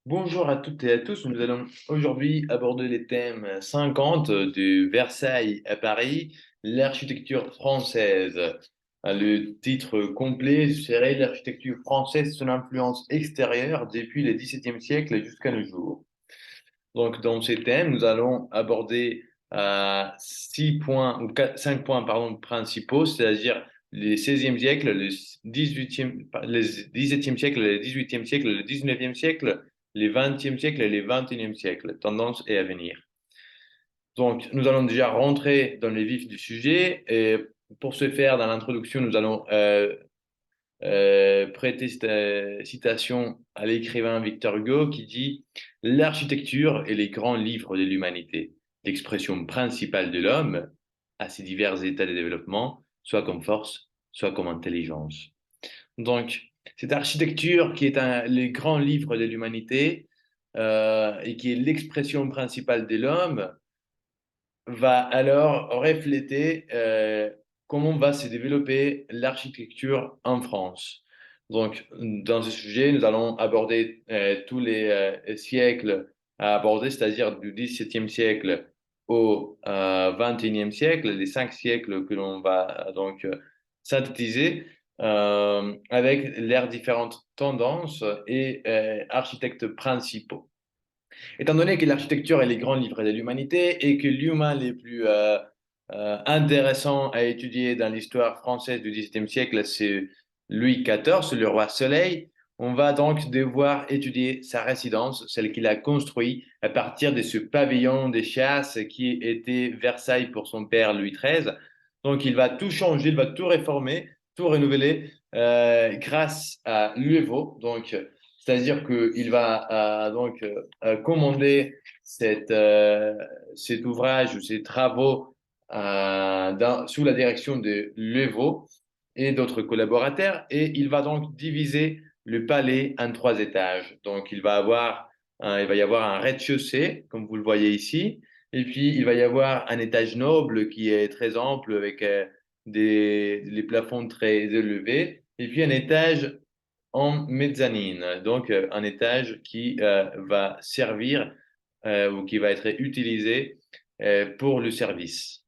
Bonjour à toutes et à tous. Nous allons aujourd'hui aborder les thèmes 50 de Versailles à Paris, l'architecture française. Le titre complet serait l'architecture française, son influence extérieure depuis le XVIIe siècle jusqu'à nos jours. Donc, dans ces thèmes, nous allons aborder 6 points ou 5 points principaux, c'est-à-dire le 16e siècle, le 17e siècle, le 18e siècle, le 19e siècle, le 20e siècle et le 21e siècle, tendance et avenir. Donc, nous allons déjà rentrer dans le vif du sujet. Et pour ce faire, dans l'introduction, nous allons prêter cette citation à l'écrivain Victor Hugo qui dit: L'architecture est les grands livres de l'humanité, l'expression principale de l'homme à ses divers états de développement, soit comme force, soit comme intelligence. Donc, cette architecture qui est les grands livres de l'humanité et qui est l'expression principale de l'homme va alors refléter comment va se développer l'architecture en France. Donc, dans ce sujet, nous allons aborder tous les siècles à aborder, c'est-à-dire du XVIIe siècle au XXIe siècle, les 5 siècles que l'on va donc synthétiser avec leurs différentes tendances et architectes principaux. Étant donné que l'architecture est les grands livres de l'humanité et que l'humain le plus intéressant à étudier dans l'histoire française du XVIIe siècle, c'est Louis XIV, le roi Soleil, on va donc devoir étudier sa résidence, celle qu'il a construite à partir de ce pavillon de chasse qui était Versailles pour son père Louis XIII. Donc il va tout changer, il va tout réformer, tout renouveler grâce à Luévaux. Donc c'est-à-dire qu'il va commander cet ouvrage ou ces travaux sous la direction de Levaux et d'autres collaborateurs, et il va donc diviser le palais en 3 étages. Donc il va y avoir un rez-de-chaussée, comme vous le voyez ici, et puis il va y avoir un étage noble qui est très ample avec les plafonds très élevés, et puis un étage en mezzanine, donc un étage qui va servir ou qui va être utilisé pour le service.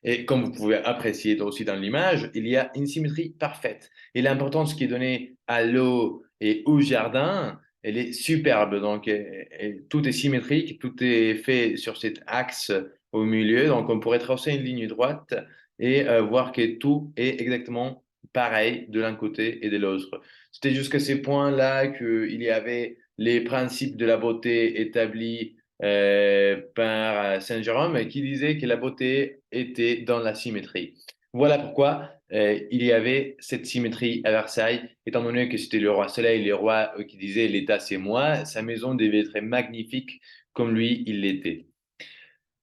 Et comme vous pouvez apprécier aussi dans l'image, il y a une symétrie parfaite. Et l'importance qui est donnée à l'eau et au jardin, elle est superbe. Donc, tout est symétrique, tout est fait sur cet axe au milieu. Donc, on pourrait tracer une ligne droite et voir que tout est exactement pareil de l'un côté et de l'autre. C'était jusqu'à ces points-là qu'il y avait les principes de la beauté établis par Saint-Jérôme qui disait que la beauté était dans la symétrie. Voilà pourquoi il y avait cette symétrie à Versailles, étant donné que c'était le roi Soleil, le roi qui disait l'État c'est moi, sa maison devait être magnifique comme lui il l'était.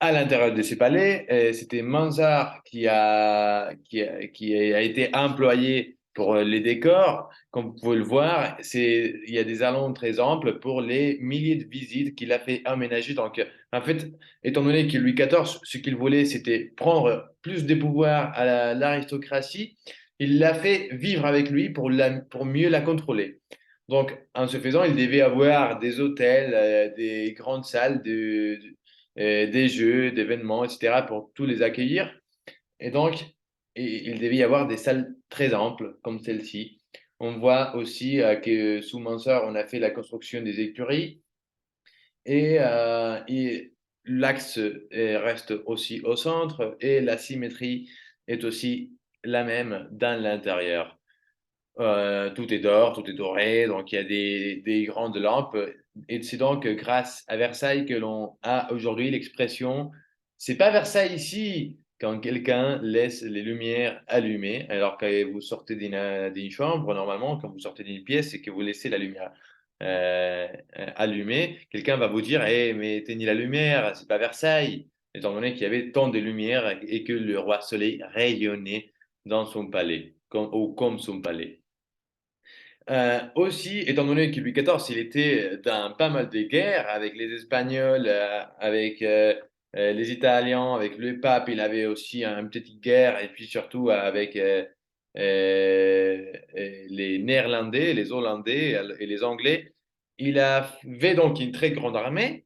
À l'intérieur de ces palais, c'était Mansart qui a été employé pour les décors. Comme vous pouvez le voir, il y a des allons très amples pour les milliers de visites qu'il a fait aménager. Donc, en fait, étant donné que Louis XIV, ce qu'il voulait, c'était prendre plus de pouvoir à l'aristocratie, il l'a fait vivre avec lui pour mieux la contrôler. Donc, en ce faisant, il devait avoir des hôtels, des grandes salles des jeux, d'événements, etc., pour tous les accueillir. Et donc, il devait y avoir des salles très amples, comme celle-ci. On voit aussi que sous Mansart, on a fait la construction des écuries et l'axe reste aussi au centre et la symétrie est aussi la même dans l'intérieur. Tout est d'or, tout est doré, donc il y a des grandes lampes. Et c'est donc grâce à Versailles que l'on a aujourd'hui l'expression c'est pas Versailles ici, quand quelqu'un laisse les lumières allumées, alors que vous sortez d'une chambre, normalement, quand vous sortez d'une pièce et que vous laissez la lumière allumée, quelqu'un va vous dire mais éteignez la lumière, c'est pas Versailles, étant donné qu'il y avait tant de lumière et que le roi Soleil rayonnait dans son palais, comme son palais. Aussi, étant donné que Louis XIV, il était dans pas mal de guerres avec les Espagnols, avec les Italiens, avec le pape, il avait aussi une petite guerre, et puis surtout avec les Néerlandais, les Hollandais et les Anglais. il avait donc une très grande armée,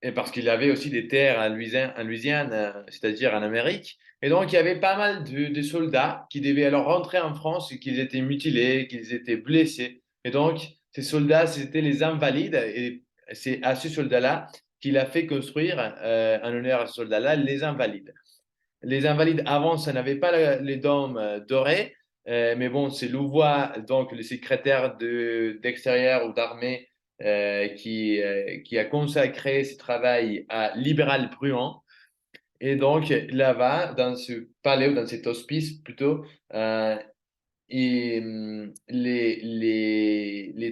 et parce qu'il avait aussi des terres en Louisiane, c'est-à-dire en Amérique. Et donc, il y avait pas mal de soldats qui devaient alors rentrer en France et qu'ils étaient mutilés, qu'ils étaient blessés. Et donc, ces soldats, c'était les invalides. Et c'est à ces soldats-là qu'il a fait construire, en honneur à ces soldats-là, les invalides. Les invalides, avant, ça n'avait pas les dômes dorés. Mais bon, c'est Louvois, donc le secrétaire d'extérieur ou d'armée, qui a consacré ce travail à Libéral Bruant. Et donc, là-bas, dans ce palais ou dans cet hospice plutôt, les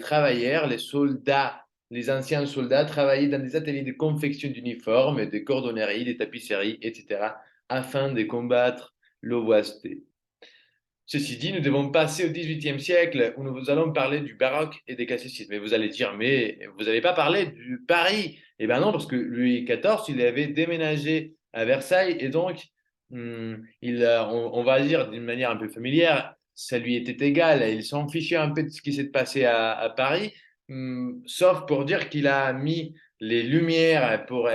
travailleurs, les soldats, les anciens soldats travaillaient dans des ateliers de confection d'uniformes, de cordonnerie, de tapisserie, etc., afin de combattre l'oisiveté. Ceci dit, nous devons passer au XVIIIe siècle où nous allons parler du baroque et des classicismes. Et vous allez dire, mais vous n'allez pas parler du Paris. Eh bien non, parce que Louis XIV, il avait déménagé à Versailles et donc, on va dire d'une manière un peu familière, ça lui était égal. Il s'en fichait un peu de ce qui s'est passé à Paris, sauf pour dire qu'il a mis les lumières pour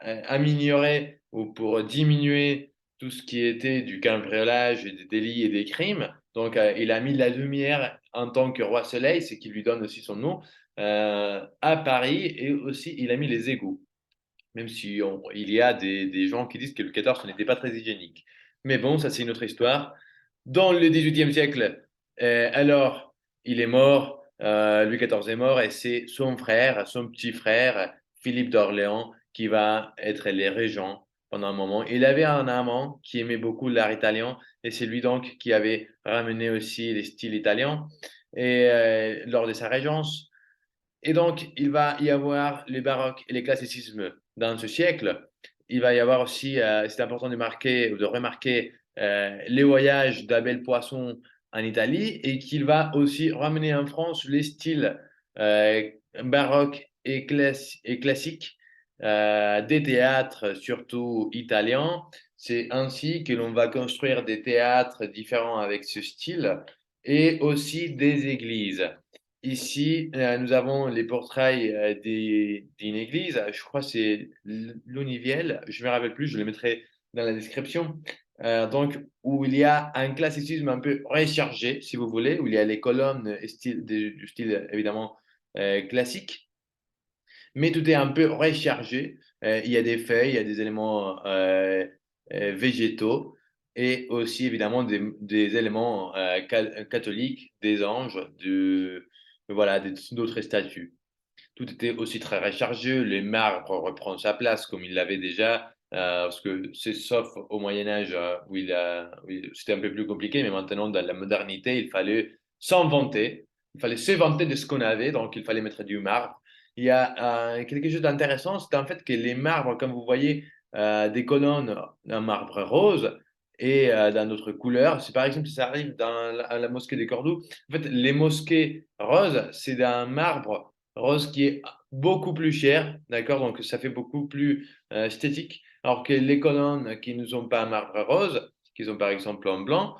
améliorer ou pour diminuer tout ce qui était du cambriolage, des délits et des crimes. Donc, il a mis la lumière en tant que roi soleil, ce qui lui donne aussi son nom, à Paris, et aussi il a mis les égouts, même si il y a des gens qui disent que le 14 n'était pas très hygiénique. Mais bon, ça c'est une autre histoire. Dans le 18e siècle, alors, il est mort, Louis XIV est mort, et c'est son frère, son petit frère, Philippe d'Orléans, qui va être le régent pendant un moment. Il avait un amant qui aimait beaucoup l'art italien, et c'est lui donc qui avait ramené aussi les styles italiens et, lors de sa régence. Et donc, il va y avoir le baroque et le classicisme dans ce siècle. Il va y avoir aussi, c'est important de marquer, de remarquer les voyages d'Abel Poisson en Italie et qu'il va aussi ramener en France les styles euh, baroque et classique des théâtres, surtout italiens. C'est ainsi que l'on va construire des théâtres différents avec ce style et aussi des églises. Ici, nous avons les portraits d'une église. Je crois que c'est Lounivielle. Je ne me rappelle plus, je le mettrai dans la description. Donc, où il y a un classicisme un peu rechargé, si vous voulez, où il y a les colonnes du style évidemment classique, mais tout est un peu rechargé. Il y a des feuilles, il y a des éléments végétaux et aussi évidemment des éléments catholiques, des anges, voilà, d'autres statues. Tout était aussi très rechargé. Le marbre reprend sa place comme il l'avait déjà, parce que c'est sauf au Moyen Âge c'était un peu plus compliqué, mais maintenant dans la modernité, il fallait s'en vanter, il fallait se vanter de ce qu'on avait, donc il fallait mettre du marbre. Il y a quelque chose d'intéressant, c'est en fait que les marbres, comme vous voyez, des colonnes d'un marbre rose et dans d'autres couleurs, c'est par exemple si ça arrive à la mosquée des Cordoue. En fait, les mosquées roses, c'est d'un marbre rose qui est beaucoup plus cher, d'accord? Donc ça fait beaucoup plus esthétique. Alors que les colonnes qui ne sont pas marbre rose, qui sont par exemple en blanc,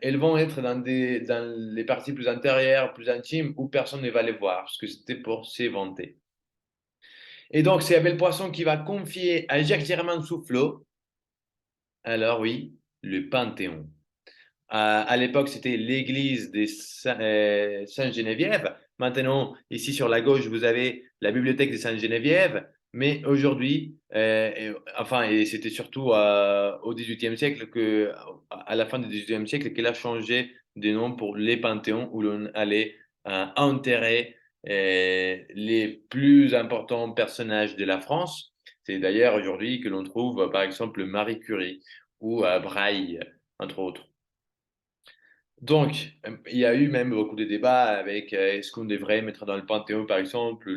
elles vont être dans les parties plus intérieures, plus intimes, où personne ne va les voir, parce que c'était pour s'éventer. Et donc c'est Abel Poisson qui va confier à Jacques Germain Soufflot, alors oui, le Panthéon. À l'époque, c'était l'église des Sainte-Geneviève. Maintenant, ici sur la gauche, vous avez la bibliothèque de Sainte-Geneviève. Mais aujourd'hui, enfin, et c'était surtout au XVIIIe siècle à la fin du XVIIIe siècle, qu'elle a changé de nom pour les Panthéons où l'on allait enterrer les plus importants personnages de la France. C'est d'ailleurs aujourd'hui que l'on trouve, par exemple, Marie Curie ou Braille, entre autres. Donc, il y a eu même beaucoup de débats avec est-ce qu'on devrait mettre dans le Panthéon, par exemple,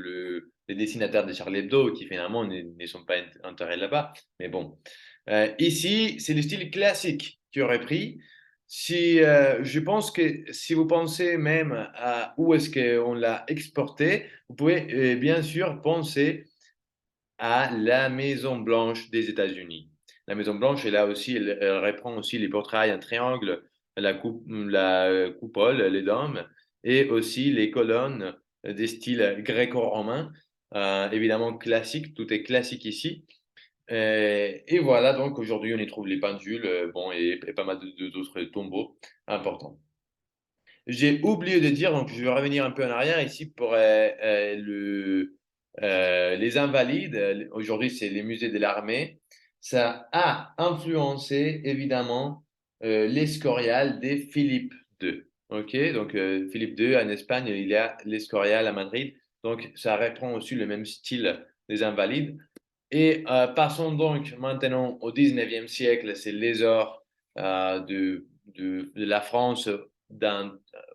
les dessinateurs de Charlie Hebdo, qui finalement ne sont pas enterrés là-bas. Mais bon, ici, c'est le style classique qui aurait pris. Si, je pense que si vous pensez même à où est-ce qu'on l'a exporté, vous pouvez bien sûr penser à la Maison Blanche des États-Unis. La Maison Blanche, elle, aussi, elle reprend aussi les portraits en triangle, la coupole, les dômes. et aussi les colonnes des styles gréco-romains, évidemment classiques, tout est classique ici. Et voilà, donc aujourd'hui on y trouve les pendules, bon, et pas mal d'autres tombeaux importants. J'ai oublié de dire, donc je vais revenir un peu en arrière ici pour les Invalides. Aujourd'hui, c'est les musées de l'armée. Ça a influencé évidemment l'Escorial des Philippe II. Ok, donc Philippe II en Espagne, il y a l'Escorial à Madrid. Donc ça reprend aussi le même style des Invalides. Et passons donc maintenant au 19e siècle, c'est l'essor de la France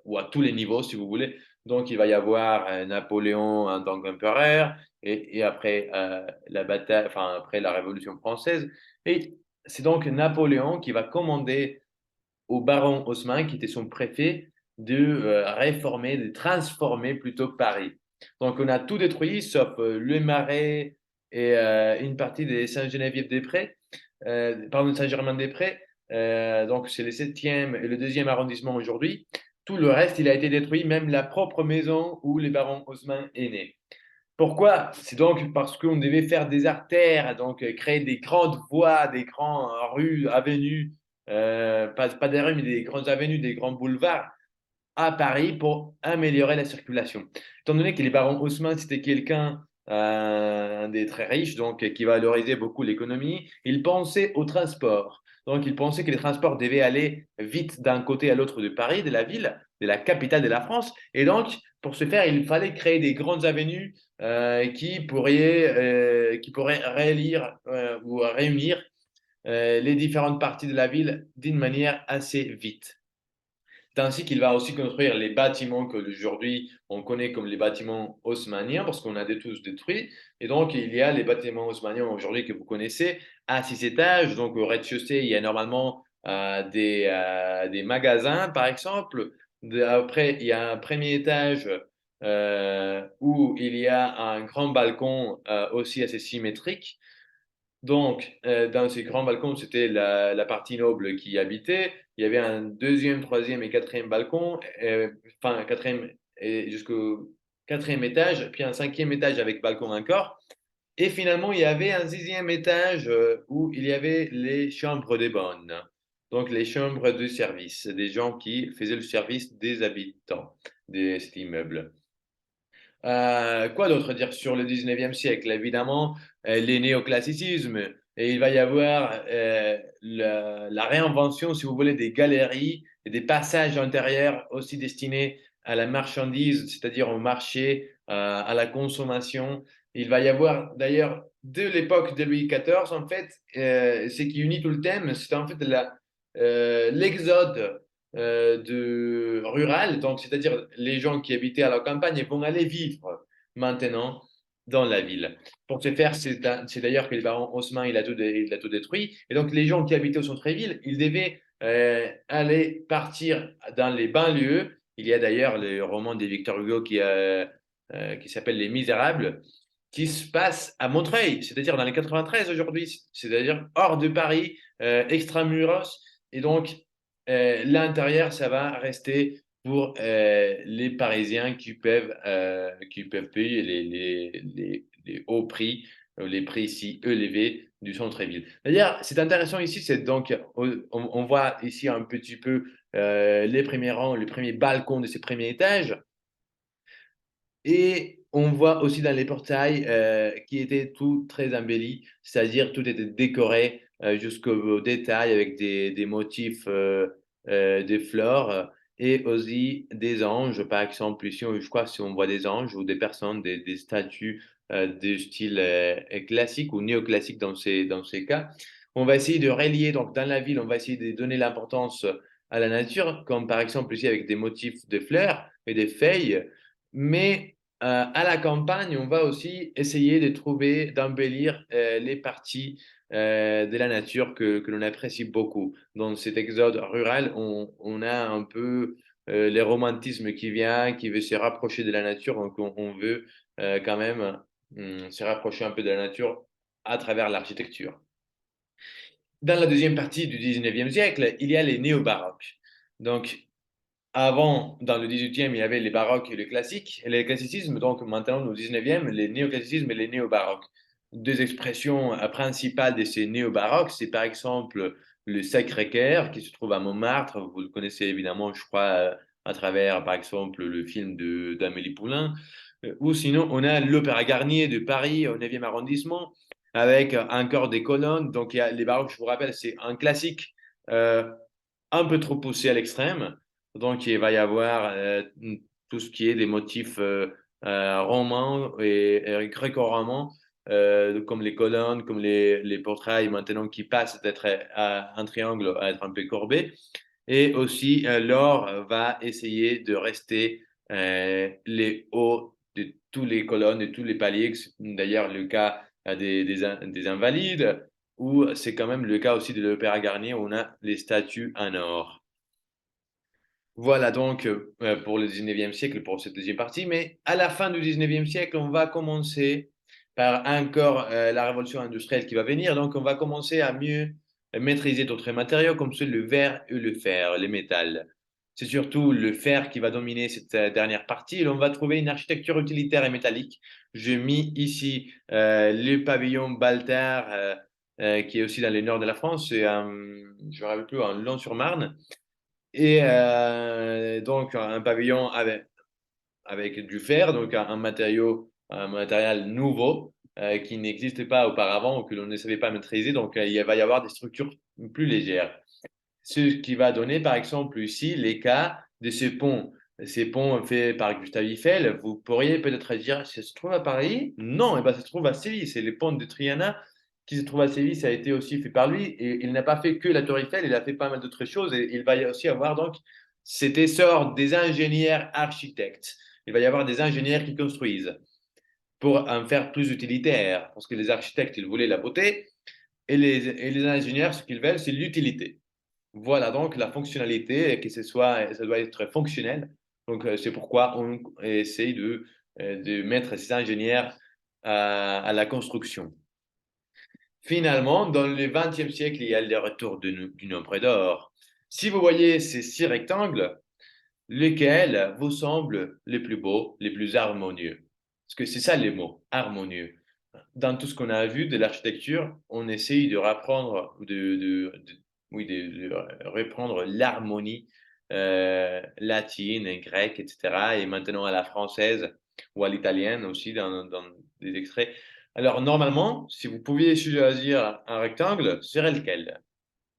ou à tous les niveaux, si vous voulez. Donc, il va y avoir Napoléon en tant qu'empereur et après la bataille, enfin, après la Révolution française. Et c'est donc Napoléon qui va commander au baron Haussmann, qui était son préfet, de réformer, de transformer plutôt Paris. Donc, on a tout détruit, sauf le Marais et une partie des Saint-Geneviève-des-Prés, pardon, Saint-Germain-des-Prés. Donc, c'est le 7e et le 2e arrondissement aujourd'hui. Tout le reste, il a été détruit, même la propre maison où le baron Haussmann est né. Pourquoi? C'est donc parce qu'on devait faire des artères, donc créer des grandes voies, des grandes rues, avenues, pas des rues, mais des grandes avenues, des grands boulevards à Paris pour améliorer la circulation. Étant donné que les barons Haussmann, c'était quelqu'un des très riches, donc qui valorisait beaucoup l'économie, il pensait au transport. Donc, il pensait que les transports devaient aller vite d'un côté à l'autre de Paris, de la ville, de la capitale de la France. Et donc, pour ce faire, il fallait créer des grandes avenues qui pourraient réélire ou réunir les différentes parties de la ville d'une manière assez vite. C'est ainsi qu'il va aussi construire les bâtiments que aujourd'hui on connaît comme les bâtiments haussmanniens, parce qu'on a tous détruits. Et donc, il y a les bâtiments haussmanniens aujourd'hui que vous connaissez à 6 étages. Donc, au rez-de-chaussée, il y a normalement des magasins, par exemple. Après, il y a un premier étage où il y a un grand balcon aussi assez symétrique. Donc, dans ces grands balcons, c'était la partie noble qui y habitait. Il y avait un deuxième, troisième et quatrième balcon, enfin, quatrième et jusqu'au quatrième étage, puis un cinquième étage avec balcon encore. Et finalement, il y avait un sixième étage où il y avait les chambres des bonnes. Donc, les chambres de service, des gens qui faisaient le service des habitants de cet immeuble. Quoi d'autre dire sur le 19e siècle? Évidemment, les néoclassicismes. Et il va y avoir la réinvention, si vous voulez, des galeries et des passages intérieurs aussi destinés à la marchandise, c'est-à-dire au marché, à la consommation. Il va y avoir d'ailleurs, de l'époque de Louis XIV, en fait, ce qui unit tout le thème, c'est en fait l'exode rural, donc c'est-à-dire les gens qui habitaient à la campagne vont aller vivre maintenant dans la ville. Pour ce faire, c'est d'ailleurs que le baron Haussmann il a tout détruit. Et donc les gens qui habitaient au centre-ville, ils devaient aller partir dans les banlieues. Il y a d'ailleurs le roman de Victor Hugo qui s'appelle Les Misérables, qui se passe à Montreuil, c'est-à-dire dans les 93 aujourd'hui, c'est-à-dire hors de Paris, extramuros. Et donc, l'intérieur, ça va rester pour les Parisiens qui peuvent payer les hauts prix, les prix si élevés du centre-ville. D'ailleurs, c'est intéressant ici, c'est donc, on voit ici un petit peu les premiers rangs, les premiers balcons de ces premiers étages. Et on voit aussi dans les portails qui étaient tout très embellis, c'est-à-dire tout était décoré jusqu'au détail avec des motifs des fleurs et aussi des anges. Par exemple, ici, je crois si on voit des anges ou des personnes, des statues de style classique ou néoclassique dans ces cas. On va essayer de relier, donc dans la ville, on va essayer de donner l'importance à la nature, comme par exemple ici avec des motifs de fleurs et des feuilles. Mais à la campagne, on va aussi essayer de trouver, d'embellir les parties de la nature que l'on apprécie beaucoup. Dans cet exode rural, on a un peu le romantisme qui vient, qui veut se rapprocher de la nature. Donc, on veut quand même se rapprocher un peu de la nature à travers l'architecture. Dans la deuxième partie du 19e siècle, il y a les néo-baroques. Donc, avant, dans le 18e, il y avait les baroques et les classiques, et les classicismes. Donc maintenant, au 19e, les néoclassicismes et les néo-baroques. Deux expressions principales de ces néo-baroques, c'est par exemple le Sacré-Cœur qui se trouve à Montmartre. Vous le connaissez évidemment, je crois, à travers, par exemple, le film d'Amélie Poulain. Ou sinon, on a l'Opéra Garnier de Paris au 9e arrondissement, avec encore des colonnes. Donc, il y a les baroques, je vous rappelle, c'est un classique euh, un peu trop poussé à l'extrême. Donc, il va y avoir tout ce qui est des motifs romans et gréco-romans, comme les colonnes, comme les portraits maintenant qui passent d'être un triangle à être un peu courbé. Et aussi, l'or va essayer de rester les hauts de toutes les colonnes, de tous les paliers. D'ailleurs, le cas des invalides, ou c'est quand même le cas aussi de l'Opéra Garnier où on a les statues en or. Voilà donc pour le 19e siècle, pour cette deuxième partie. Mais à la fin du 19e siècle, on va commencer par encore la révolution industrielle qui va venir. Donc, on va commencer à mieux maîtriser d'autres matériaux comme le verre et le fer, les métals. C'est surtout le fer qui va dominer cette dernière partie. Et on va trouver une architecture utilitaire et métallique. J'ai mis ici le pavillon Baltard, qui est aussi dans le nord de la France. C'est, je ne me rappelle plus, en Long-sur-Marne. Et donc, un pavillon avec du fer, donc un matériel nouveau qui n'existait pas auparavant ou que l'on ne savait pas maîtriser. Donc, il va y avoir des structures plus légères. Ce qui va donner, par exemple, ici, les cas de ces ponts faits par Gustave Eiffel. Vous pourriez peut-être dire, ça se trouve à Paris? Non, eh ben, ça se trouve à Séville. C'est les ponts de Triana qui se trouve à Séville. Ça a été aussi fait par lui. Et il n'a pas fait que la Tour Eiffel, il a fait pas mal d'autres choses. Et il va y aussi avoir donc cet essor des ingénieurs architectes. Il va y avoir des ingénieurs qui construisent pour en faire plus utilitaire. Parce que les architectes, ils voulaient la beauté. Et les ingénieurs, ce qu'ils veulent, c'est l'utilité. Voilà donc la fonctionnalité, que ce soit, ça doit être fonctionnel. Donc, c'est pourquoi on essaye de mettre ces ingénieurs à la construction. Finalement, dans le XXe siècle, il y a le retour du nombre d'or. Si vous voyez ces six rectangles, lesquels vous semblent les plus beaux, les plus harmonieux? Parce que c'est ça les mots, harmonieux. Dans tout ce qu'on a vu de l'architecture, on essaye de reprendre, oui, de reprendre l'harmonie latine, grecque, etc. Et maintenant à la française ou à l'italienne aussi dans des extraits. Alors normalement, si vous pouviez choisir un rectangle, ce serait lequel?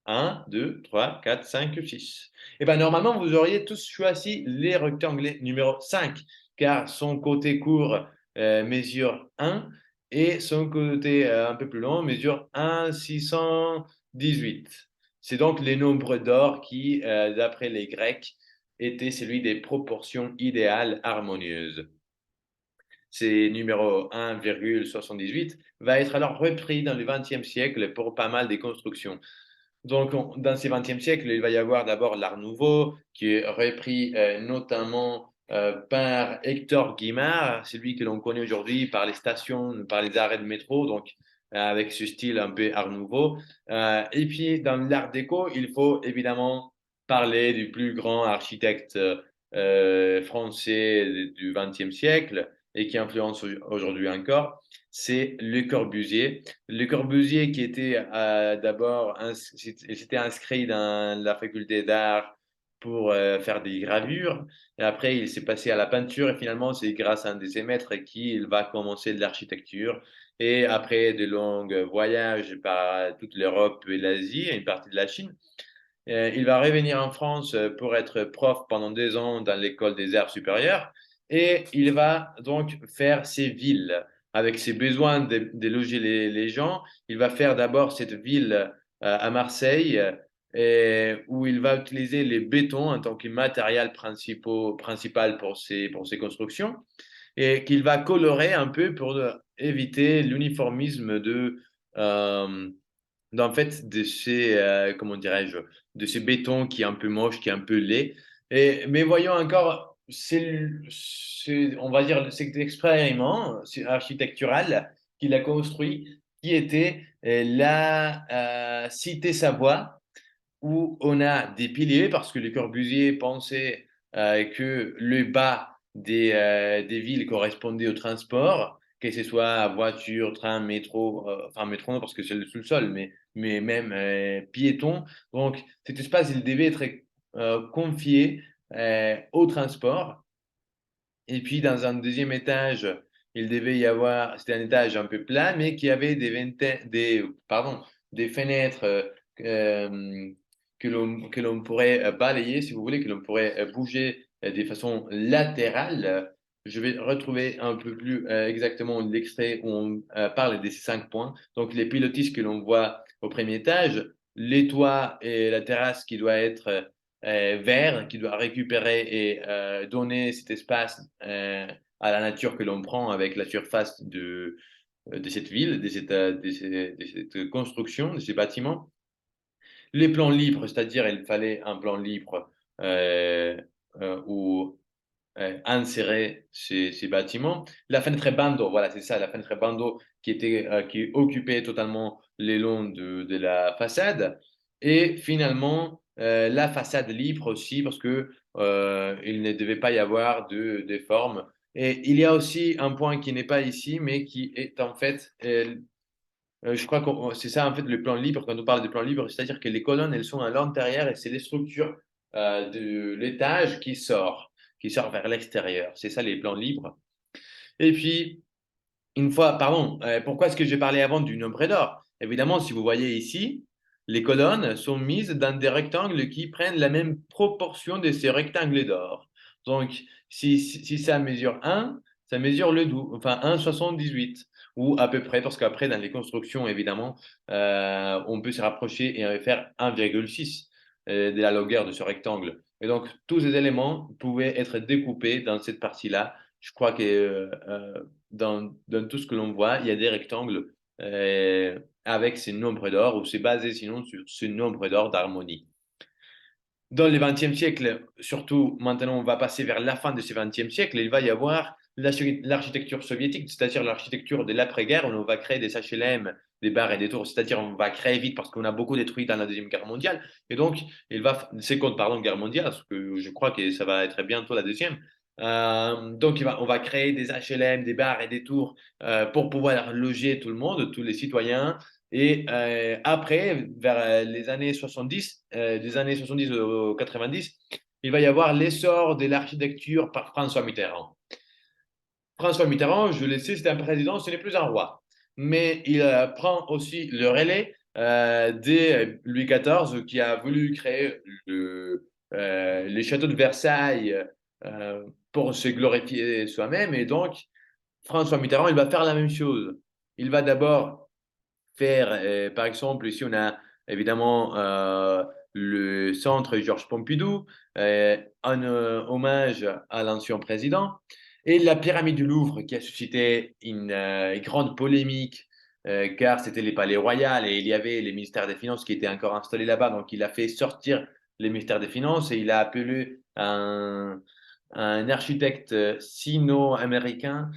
Un, 2, 3, 4, 5, 6. Et bien, normalement, vous auriez tous choisi les rectangles numéro 5, car son côté court mesure 1 et son côté un peu plus long mesure 1,618. C'est donc les nombres d'or qui, d'après les Grecs, étaient celui des proportions idéales harmonieuses. C'est numéro 1,78 va être alors repris dans le XXe siècle pour pas mal des constructions. Donc, dans ce XXe siècle, il va y avoir d'abord l'Art Nouveau, qui est repris notamment par Hector Guimard, celui que l'on connaît aujourd'hui par les stations, par les arrêts de métro, donc avec ce style un peu Art Nouveau. Et puis, dans l'Art déco, il faut évidemment parler du plus grand architecte français du XXe siècle et qui influence aujourd'hui encore, c'est Le Corbusier. Le Corbusier qui était d'abord s'était inscrit dans la faculté d'art pour faire des gravures. Et après, il s'est passé à la peinture. Et finalement, c'est grâce à un de ses maîtres qu'il va commencer de l'architecture. Et après de longs voyages par toute l'Europe et l'Asie et une partie de la Chine, il va revenir en France pour être prof pendant 2 ans dans l'école des arts supérieurs. Et il va donc faire ses villes avec ses besoins de loger les gens. Il va faire d'abord cette ville à Marseille où il va utiliser les bétons en tant que matériel principal pour ses constructions et qu'il va colorer un peu pour éviter l'uniformisme euh, d'en fait de ces comment dirais-je de ces bétons qui est un peu moche, qui est un peu laid. Mais voyons encore, on va dire cet expériment architectural qu'il a construit, qui était la cité Savoie, où on a des piliers, parce que Le Corbusier pensait que le bas des villes correspondait au transport, que ce soit voiture, train, métro, enfin métro non parce que c'est le sous-sol, mais même piéton. Donc cet espace, il devait être confié au transport. Et puis dans un deuxième étage, il devait y avoir, c'était un étage un peu plat, mais qui avait des fenêtres que l'on pourrait balayer, si vous voulez, que l'on pourrait bouger de façon latérale. Je vais retrouver un peu plus exactement l'extrait où on parle des 5 points. Donc les pilotis que l'on voit au premier étage, les toits et la terrasse qui doit être vert, qui doit récupérer et donner cet espace à la nature que l'on prend avec la surface de cette ville, de cette construction, de ces bâtiments. Les plans libres, c'est-à-dire il fallait un plan libre où insérer ces bâtiments. La fenêtre bando, voilà, c'est ça, la fenêtre bando qui occupait totalement les longs de la façade. Et finalement, la façade libre aussi, parce que il ne devait pas y avoir de forme. Et il y a aussi un point qui n'est pas ici, mais qui est en fait, je crois que c'est ça en fait le plan libre, quand on parle de plan libre, c'est-à-dire que les colonnes, elles sont à l'intérieur et c'est les structures de l'étage qui sort vers l'extérieur. C'est ça les plans libres. Et puis, une fois, pardon, pourquoi est-ce que j'ai parlé avant du nombre d'or? Évidemment, si vous voyez ici, les colonnes sont mises dans des rectangles qui prennent la même proportion de ces rectangles d'or. Donc, si ça mesure 1, ça mesure le double, enfin 1,78 ou à peu près, parce qu'après, dans les constructions, évidemment, on peut se rapprocher et faire 1,6 de la longueur de ce rectangle. Et donc, tous ces éléments pouvaient être découpés dans cette partie-là. Je crois que dans tout ce que l'on voit, il y a des rectangles avec ces nombres d'or, ou c'est basé sinon sur ce nombre d'or d'harmonie. Dans le XXe siècle, surtout maintenant, on va passer vers la fin de ce XXe siècle, il va y avoir l'architecture soviétique, c'est-à-dire l'architecture de l'après-guerre, où on va créer des HLM, des bars et des tours, c'est-à-dire on va créer vite parce qu'on a beaucoup détruit dans la Deuxième Guerre mondiale. Et donc, Seconde, pardon, Guerre mondiale, parce que je crois que ça va être bientôt la deuxième. Donc, on va créer des HLM, des bars et des tours pour pouvoir loger tout le monde, tous les citoyens, et après, vers les années 70, des années 70 aux 90, il va y avoir l'essor de l'architecture par François Mitterrand. François Mitterrand, je le sais, c'est un président, ce n'est plus un roi. Mais il prend aussi le relais de Louis XIV qui a voulu créer les châteaux de Versailles pour se glorifier soi-même. Et donc, François Mitterrand, il va faire la même chose. Il va d'abord faire, par exemple, ici on a évidemment le centre Georges Pompidou, un hommage à l'ancien président, et la pyramide du Louvre qui a suscité une grande polémique, car c'était les palais royaux et il y avait les ministères des Finances qui étaient encore installés là-bas, donc il a fait sortir les ministères des Finances et il a appelé un architecte sino-américain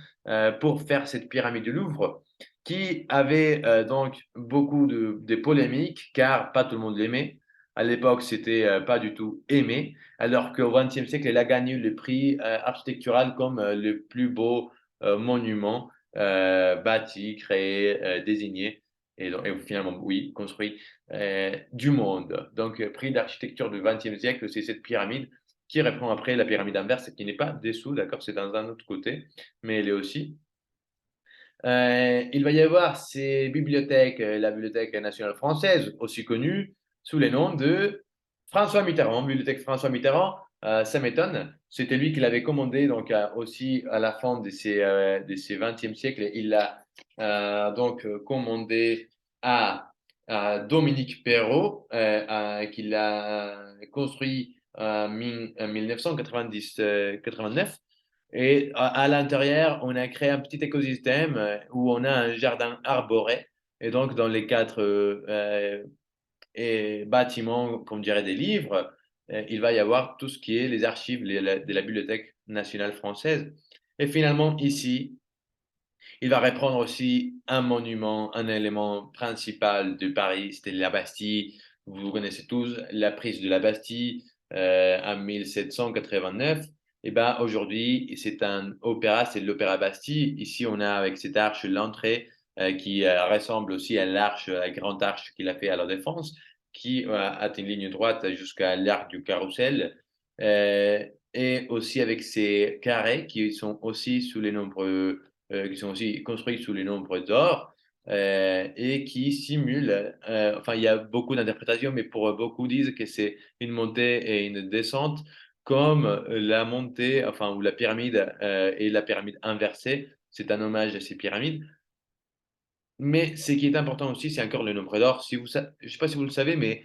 pour faire cette pyramide du Louvre qui avait donc beaucoup de polémiques, car pas tout le monde l'aimait. À l'époque, c'était pas du tout aimé, alors qu'au XXe siècle, elle a gagné le prix architectural comme le plus beau monument bâti, créé, désigné, et finalement, oui, construit du monde. Donc, prix d'architecture du XXe siècle, c'est cette pyramide qui reprend après la pyramide inverse, qui n'est pas dessous, d'accord, c'est dans un autre côté, mais elle est aussi. Il va y avoir ces bibliothèques, la Bibliothèque nationale française, aussi connue sous les noms de François Mitterrand. Bibliothèque François Mitterrand, ça m'étonne. C'était lui qui l'avait commandé donc aussi à la fin de ces 20e siècle. Il l'a donc commandé à Dominique Perrault, qui l'a construit en 1990-89. Et à l'intérieur, on a créé un petit écosystème où on a un jardin arboré. Et donc, dans les quatre bâtiments, comme dirait des livres, il va y avoir tout ce qui est les archives de la Bibliothèque nationale française. Et finalement, ici, il va reprendre aussi un monument, un élément principal de Paris, c'était la Bastille. Vous connaissez tous la prise de la Bastille, en 1789. Et ben aujourd'hui, c'est un opéra, c'est l'Opéra Bastille. Ici, on a avec cette arche l'entrée qui ressemble aussi à l'arche, à la grande arche qu'il a fait à la Défense, qui a une ligne droite jusqu'à l'Arc du Carrousel. Euh, et aussi avec ces carrés qui sont aussi sous les nombres, qui sont aussi construits sous les nombres d'or et qui simulent, enfin il y a beaucoup d'interprétations, mais pour beaucoup disent que c'est une montée et une descente comme la montée, enfin ou la pyramide et la pyramide inversée. C'est un hommage à ces pyramides. Mais ce qui est important aussi, c'est encore le nombre d'or. Si je ne sais pas si vous le savez, mais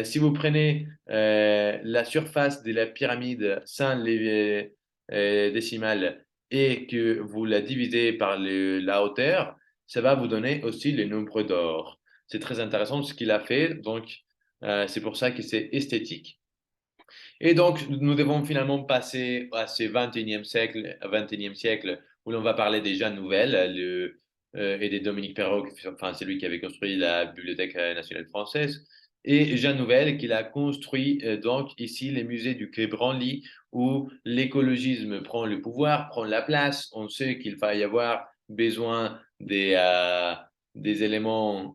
si vous prenez la surface de la pyramide sans les décimales et que vous la divisez par la hauteur, ça va vous donner aussi le nombre d'or. C'est très intéressant ce qu'il a fait. Donc, c'est pour ça que c'est esthétique. Et donc, nous devons finalement passer à ce 21e siècle où l'on va parler des Jeanne Nouvelle et des Dominique Perrault, enfin, c'est lui qui avait construit la Bibliothèque nationale française. Et Jeanne Nouvel, qui a construit donc ici les musées du Quai Branly, où l'écologisme prend le pouvoir, prend la place. On sait qu'il va y avoir besoin des éléments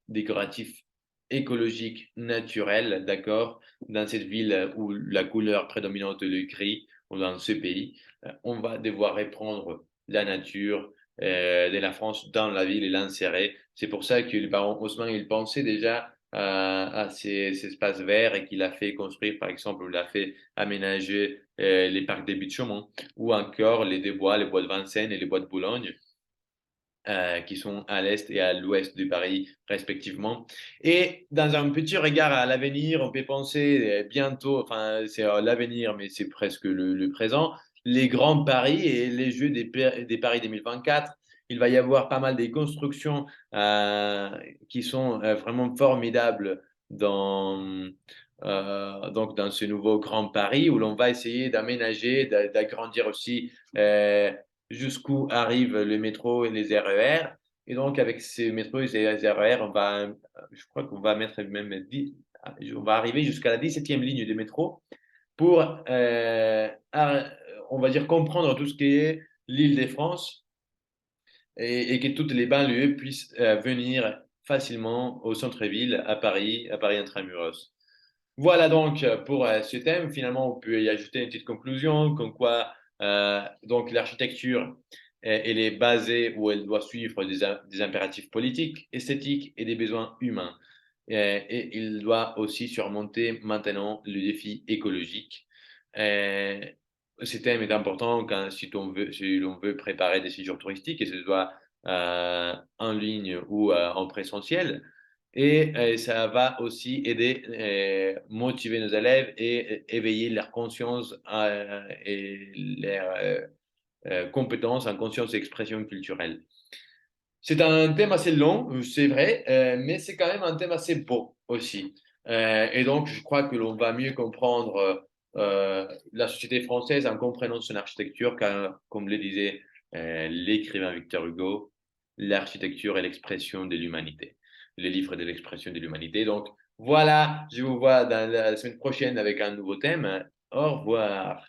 décoratifs écologiques, naturels, d'accord, dans cette ville où la couleur prédominante est le gris, ou dans ce pays, on va devoir reprendre la nature de la France dans la ville et l'insérer. C'est pour ça que le baron Haussmann, il pensait déjà à ces espaces verts et qu'il a fait construire, par exemple, il a fait aménager les parcs des Buttes-Chaumont ou encore les deux bois, les bois de Vincennes et les bois de Boulogne qui sont à l'est et à l'ouest de Paris respectivement. Et dans un petit regard à l'avenir, on peut penser bientôt, enfin c'est l'avenir, mais c'est presque le présent, les grands paris et les Jeux des Paris 2024. Il va y avoir pas mal de constructions qui sont vraiment formidables donc dans ce nouveau Grand Paris où l'on va essayer d'aménager, d'agrandir aussi jusqu'où arrivent les métros et les RER. Et donc, avec ces métros et ces RER, je crois qu'on va mettre même on va arriver jusqu'à la 17e ligne de métro pour, on va dire, comprendre tout ce qui est l'Île-de-France et que toutes les banlieues puissent venir facilement au centre-ville, à Paris intramuros. Voilà donc pour ce thème. Finalement, on peut y ajouter une petite conclusion, comme quoi donc l'architecture, elle est basée ou elle doit suivre des impératifs politiques, esthétiques et des besoins humains. Et il doit aussi surmonter maintenant le défi écologique. Euh, Ce thème est important si l'on veut préparer des séjours touristiques et ce soit en ligne ou en présentiel. Et ça va aussi aider, motiver nos élèves et éveiller leur conscience et leurs compétences en conscience et expression culturelle. C'est un thème assez long, c'est vrai, mais c'est quand même un thème assez beau aussi. Et donc, je crois que l'on va mieux comprendre la société française en comprenant son architecture, car, comme le disait l'écrivain Victor Hugo, l'architecture est l'expression de l'humanité. Le livre de l'expression de l'humanité. Donc, voilà, je vous vois dans la semaine prochaine avec un nouveau thème. Au revoir.